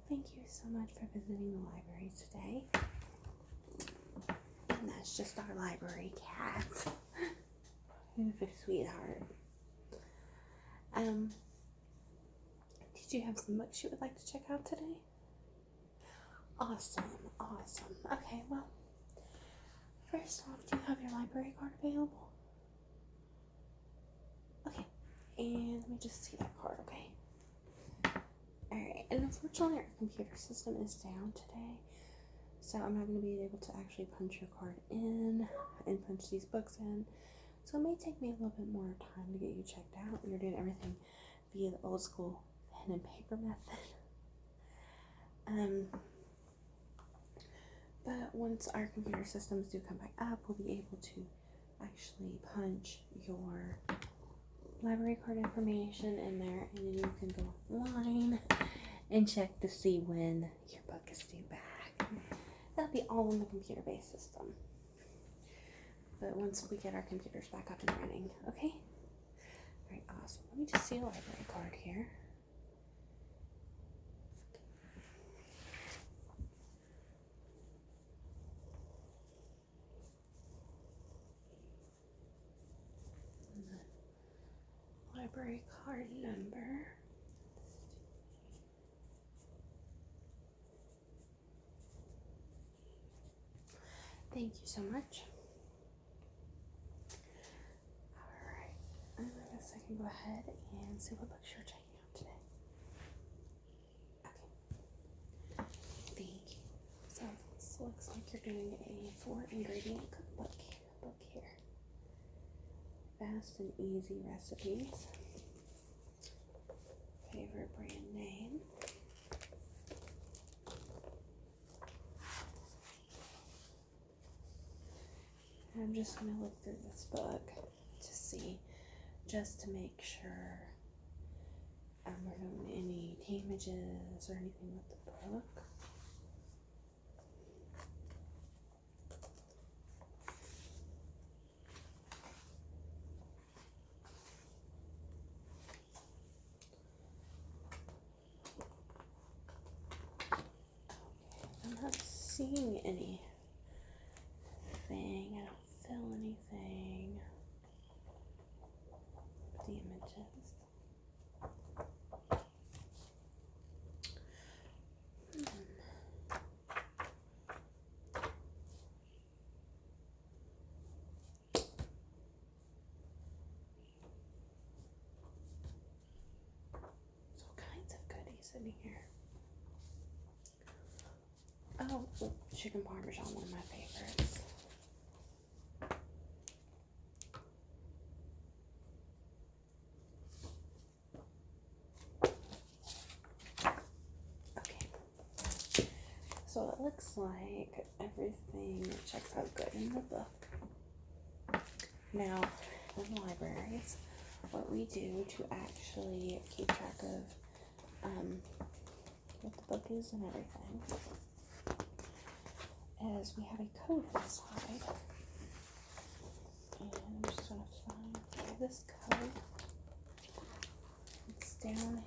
thank you so much for visiting the library today. And that's just our library cat. Who's a sweetheart. Did you have some books you would like to check out today? Awesome. Okay, well, first off, do you have your library card available? Okay, and let me just see that card, okay? Alright, and unfortunately our computer system is down today, so I'm not going to be able to actually punch your card in and punch these books in, so it may take me a little bit more time to get you checked out. You're doing everything via the old school pen and paper method. But once our computer systems do come back up, we'll be able to actually punch your library card information in there, and then you can go online and check to see when your book is due back. That'll be all in the computer-based system. But once we get our computers back up and running, okay? Alright, awesome. Let me just see a library card here. Library card number. Thank you so much. Alright, I guess I can go ahead and see what books you're checking out today. Okay. Thank you. So this looks like you're doing a 4-ingredient cookbook here. Fast and easy recipes. Favorite brand name. And I'm just going to look through this book to see, just to make sure we're doing any damages or anything with the book. I'm not seeing anything. I don't feel anything. Damages. There's all kinds of goodies in here. Oh, chicken parmesan, one of my favorites. Okay. So it looks like everything checks out good in the book. Now, in libraries, what we do to actually keep track of what the book is and everything is we have a code inside. And I'm just going to find this code. It's down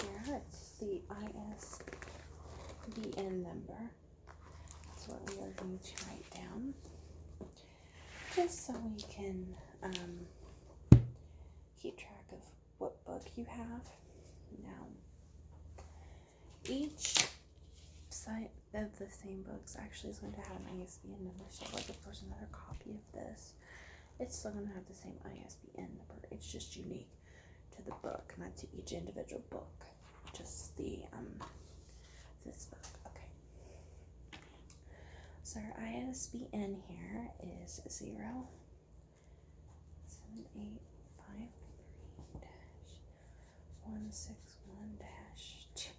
here. It's the ISBN number. That's what we are going to write down. Just so we can keep track of what book you have. Now, each site of the same books actually is going to have an ISBN number. So like if there's another copy of this, it's still going to have the same ISBN number. It's just unique to the book, not to each individual book. Just the this book. Okay. So our ISBN here is 07853-161-2.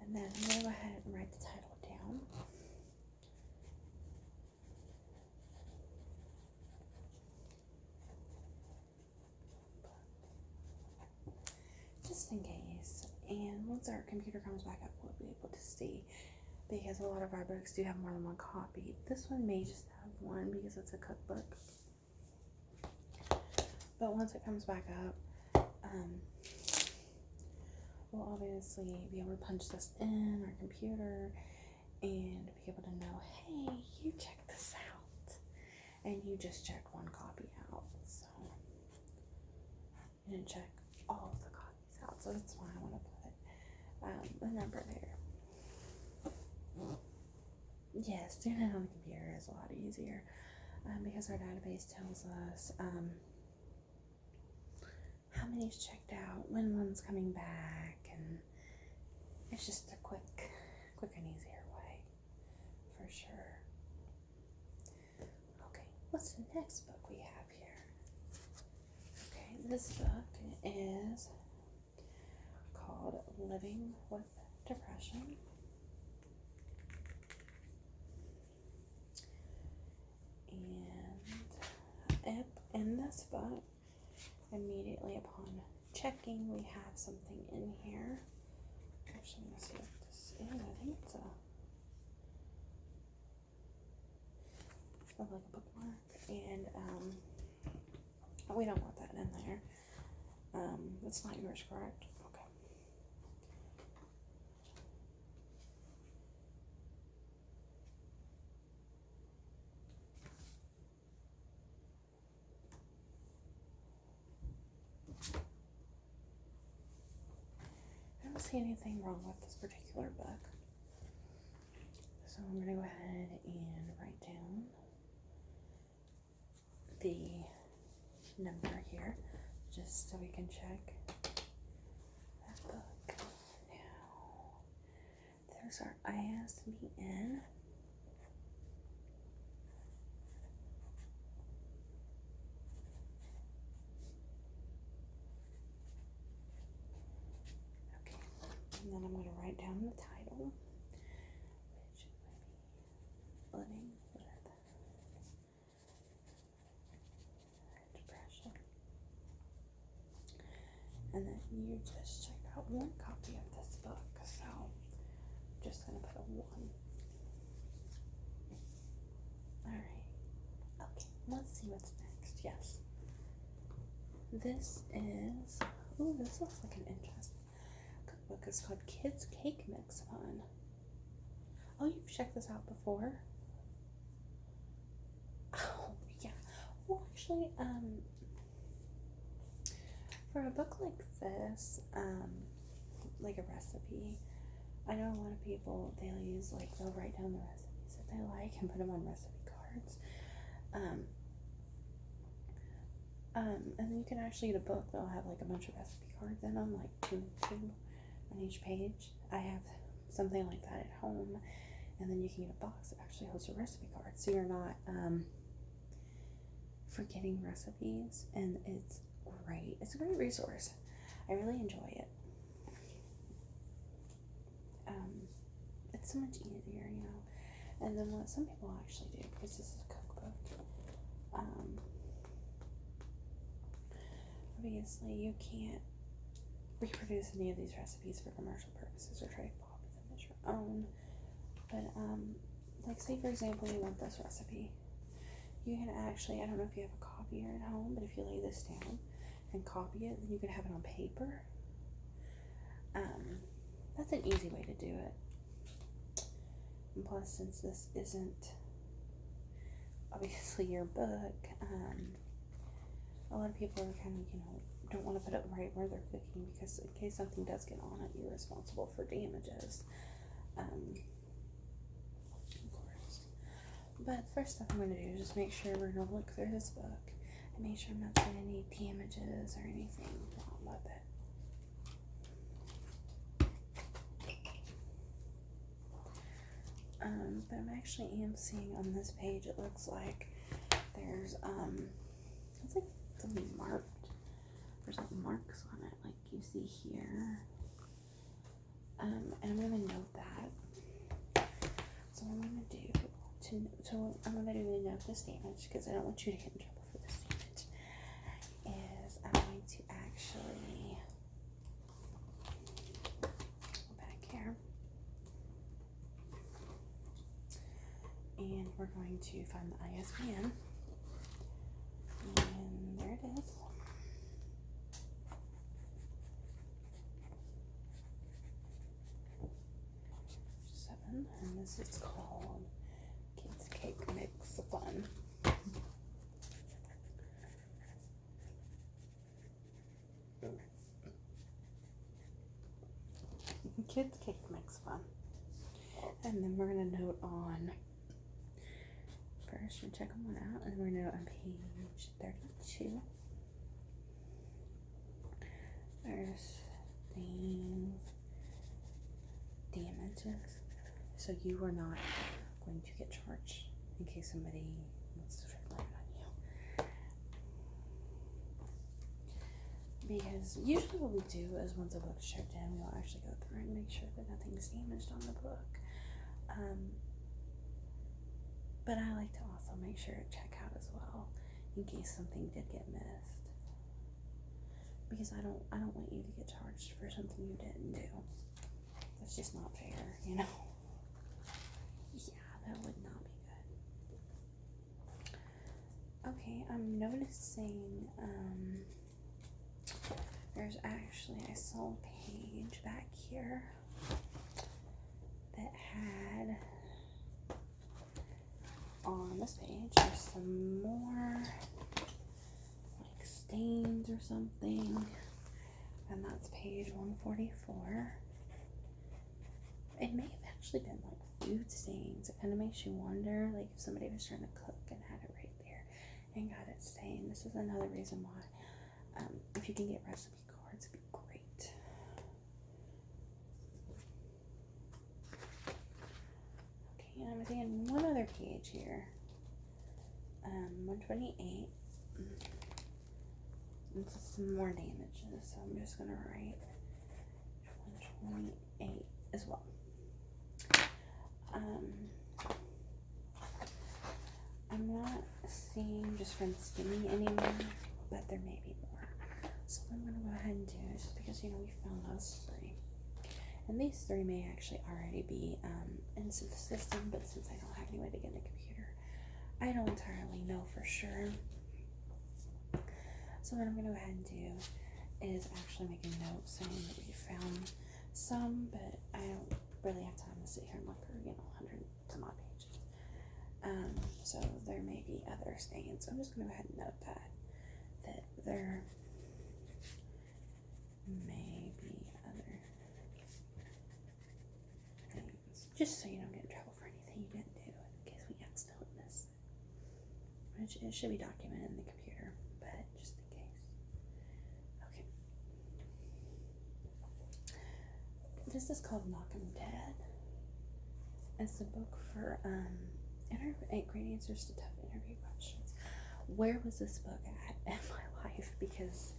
And then I'm going to go ahead and write the title down. Just in case. And once our computer comes back up, we'll be able to see, because a lot of our books do have more than one copy. This one may just have one because it's a cookbook. But once it comes back up, we'll all be obviously be able to punch this in our computer and be able to know, hey, you check this out. And you just checked one copy out. So you didn't check all of the copies out. So that's why I want to put the number there. Yes, doing it on the computer is a lot easier because our database tells us how many's checked out, when one's coming back, and it's just a quick and easier way, for sure. Okay, what's the next book we have here? Okay, this book is called Living with Depression. And in this book, immediately upon checking, we have something in here. Actually, I'm going to see what this is. I think it's like a bookmark. And we don't want that in there. It's not yours, correct? Okay. I don't see anything wrong with this particular book. So I'm going to go ahead and write down the number here just so we can check that book. Now, there's our ISBN. Okay, and then I'm going to write down the title, which would be Living with Depression. And then you just check out one copy of this book, so I'm just going to put a 1. Alright, okay, let's see what's next. Yes, this is, ooh, this looks like an interesting cookbook. It's called Kids Cake Mix Fun. Oh, you've checked this out before? Oh, yeah. Well, actually, for a book like this, like a recipe, I know a lot of people, they'll write down the recipes that they like and put them on recipe cards. And then you can actually get a book that'll have like a bunch of recipe cards in them, like two on each page. I have something like that at home, and then you can get a box that actually holds your recipe cards, so you're not forgetting recipes, and it's great. It's a great resource. I really enjoy it. It's so much easier, you know. And then what some people actually do, because this is a cookbook, obviously you can't reproduce any of these recipes for commercial purposes or try to copy them as your own. But like say for example you want this recipe, you can actually, I don't know if you have a copier at home, but if you lay this down and copy it, then you can have it on paper. That's an easy way to do it. And plus, since this isn't obviously your book, a lot of people are kind of, don't want to put it right where they're cooking, because in case something does get on it, you're responsible for damages. Of course. But first stuff I'm going to do is just make sure we're going to look through this book and make sure I'm not seeing any damages or anything wrong with it. But I'm actually seeing on this page, it looks like there's, it's like something marked. There's like marks on it, like you see here. And I'm going to note that. So what I'm going to do, I'm going to note this damage, because I don't want you to get in trouble for this damage, is I'm going to actually go back here. And we're going to find the ISBN. And there it is. again, and this is called Kids Cake Mix Fun. Kids Cake Mix Fun. And then we're going to note on, first we check them out, and we're going to note on page 32. There's things, damages. So you are not going to get charged in case somebody wants to try to blame it on you. Because usually what we do is once a book's checked in, we'll actually go through and make sure that nothing's damaged on the book. But I like to also make sure to check out as well in case something did get missed. Because I don't want you to get charged for something you didn't do. That's just not fair, you know? Yeah, that would not be good. Okay, I'm noticing, there's actually, I saw a page back here that had, on this page, there's some more stains or something, and that's page 144. It may have actually been like food stains. It kind of makes you wonder, like if somebody was trying to cook and had it right there and got it stained. This is another reason why, if you can get recipe cards, it'd be great. Okay, and I'm seeing one other page here, 128. And some more damages, so I'm just gonna write 128 as well. I'm not seeing just from skimming anymore, but there may be more. So what I'm gonna go ahead and do is just because we found those 3, and these 3 may actually already be into the system, but since I don't have any way to get in the computer, I don't entirely know for sure. So what I'm going to go ahead and do is actually make a note saying that we found some, but I don't really have time to sit here and look through, 100 some odd pages. So there may be other stains. So I'm just going to go ahead and note that there may be other things, just so you don't get in trouble for anything you didn't do in case we accidentally miss it. Which it should be documented in the computer, but just in case. Okay. This is called Knock 'em Dead. It's a book for 8 great answers to tough interview questions. Where was this book at in my life? Because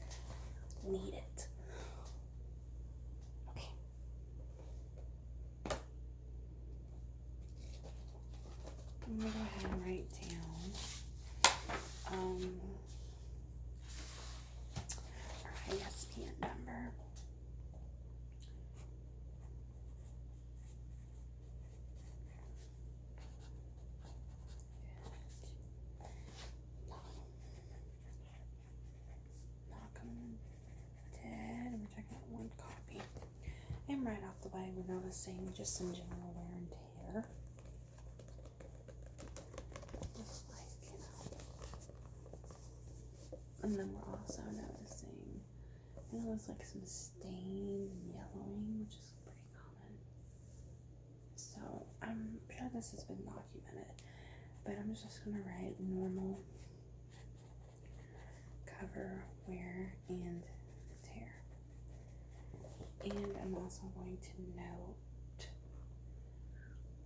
I need it. Okay. I'm gonna go ahead and write down our ISBN number. Knock 'em Dead. We're checking out 1 copy. And right off the way, we're noticing just some general wear and tear. Just like, and then we're also noticing, it looks like some stains and yellowing, which is pretty common. So I'm sure this has been documented, but I'm just gonna write normal cover, wear, and tear. And I'm also going to note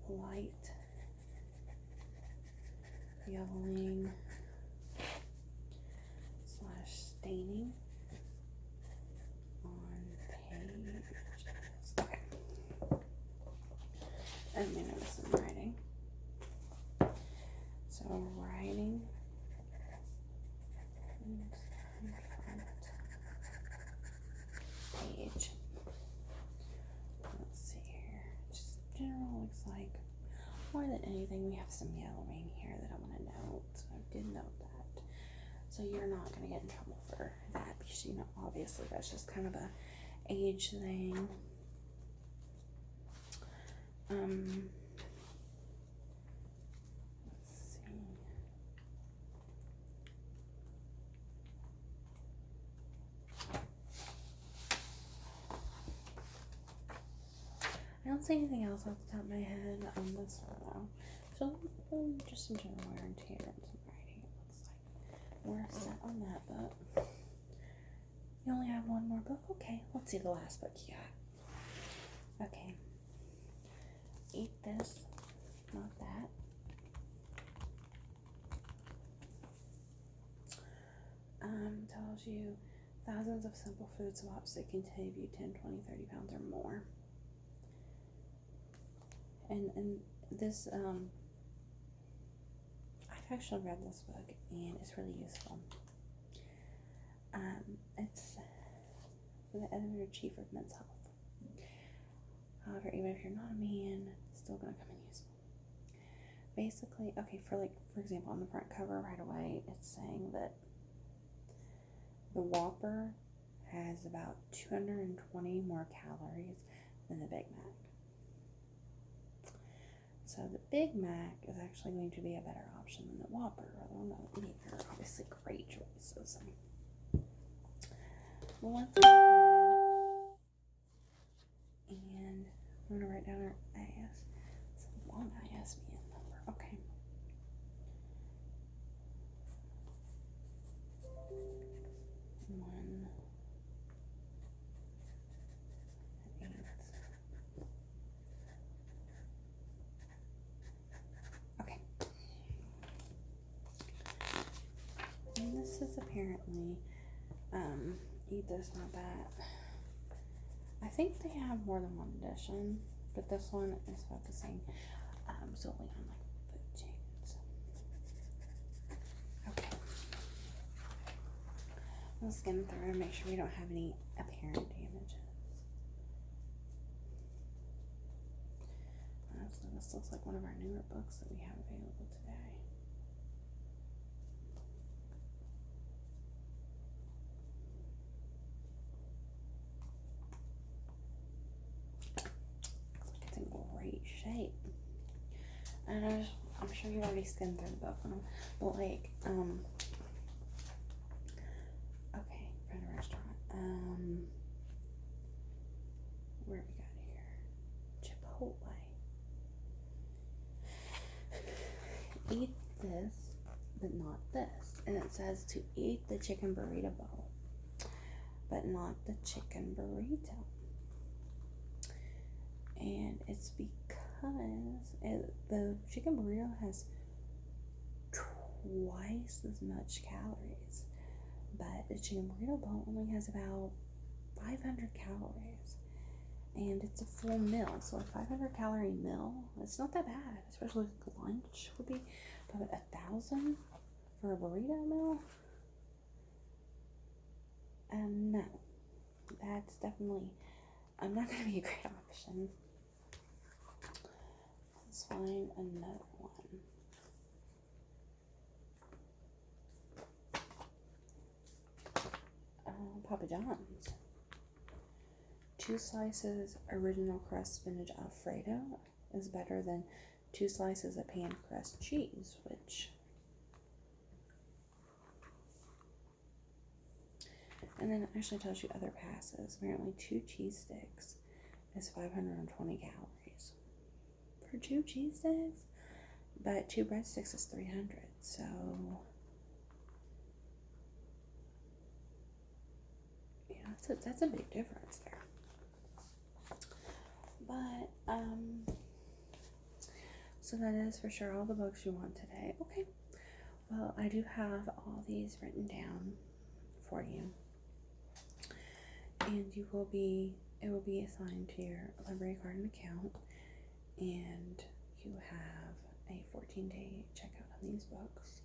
light yellowing / staining on pages. Okay. And then notice some writing. So writing front page. Let's see here. Just general looks like, more than anything, we have some yellowing here that I want to note. So I did note that. So you're not going to get in trouble for that because, obviously that's just kind of a age thing. don't see anything else off the top of my head on this one though. So just some general wear and tear and some writing. It looks like we're set on that book. You only have one more book? Okay, let's see the last book you got. Okay. Eat this, not that. Tells you thousands of simple food swaps that can save you 10, 20, 30 pounds or more. And this, I've actually read this book and it's really useful. It's for the editor-in-chief of Men's Health. However, even if you're not a man, it's still going to come in useful. Basically, okay, for example, on the front cover right away, it's saying that the Whopper has about 220 more calories than the Big Mac. So the Big Mac is actually going to be a better option than the Whopper, although neither are obviously great choices. Well, let's go ahead and I'm going to write down our IS. It's a long ISBN number. Okay. Okay. And this is apparently Eat This, Not That. I think they have more than one edition, but this one is focusing solely on like food chains. Okay. We'll skim through and make sure we don't have any apparent damages. So this looks like one of our newer books that we have available today. Great shape. And I'm sure you've already skimmed through the book, but like, okay, find a restaurant. Where have we got here? Chipotle. Eat this, but not this. And it says to eat the chicken burrito bowl, but not the chicken burrito. And it's because the chicken burrito has twice as much calories, but the chicken burrito bowl only has about 500 calories, and it's a full meal. So a 500 calorie meal, it's not that bad, especially with lunch would be about 1,000 for a burrito meal. No, that's definitely not going to be a great option. Let's find another one. Papa John's. 2 slices original crust spinach Alfredo is better than 2 slices of pan crust cheese, which... And then it actually tells you other passes. Apparently 2 cheese sticks is 520 calories. For 2 cheese sticks? But 2 breadsticks is 300, so... Yeah, that's a big difference there. But, so that is for sure all the books you want today. Okay, well, I do have all these written down for you. And it will be assigned to your library card and account, and you have a 14-day checkout on these books.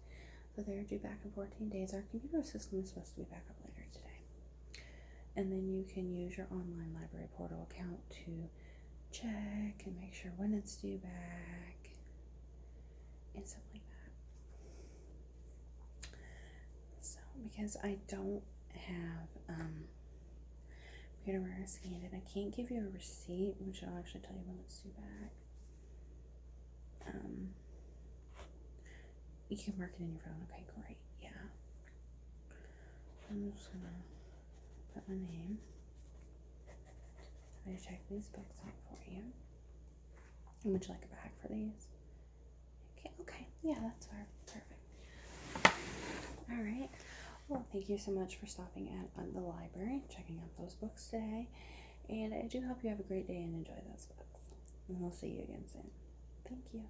So they're due back in 14 days. Our computer system is supposed to be back up later today. And then you can use your online library portal account to check and make sure when it's due back and stuff like that. So because I don't have computer where I scanned it, I can't give you a receipt, which I'll actually tell you when it's due back. You can mark it in your phone. Okay, great. Yeah. I'm just gonna put my name. I check these books out for you. And would you like a bag for these? Okay, yeah, that's perfect. All right. Well, thank you so much for stopping at the library, checking out those books today. And I do hope you have a great day and enjoy those books. And we'll see you again soon. Thank you.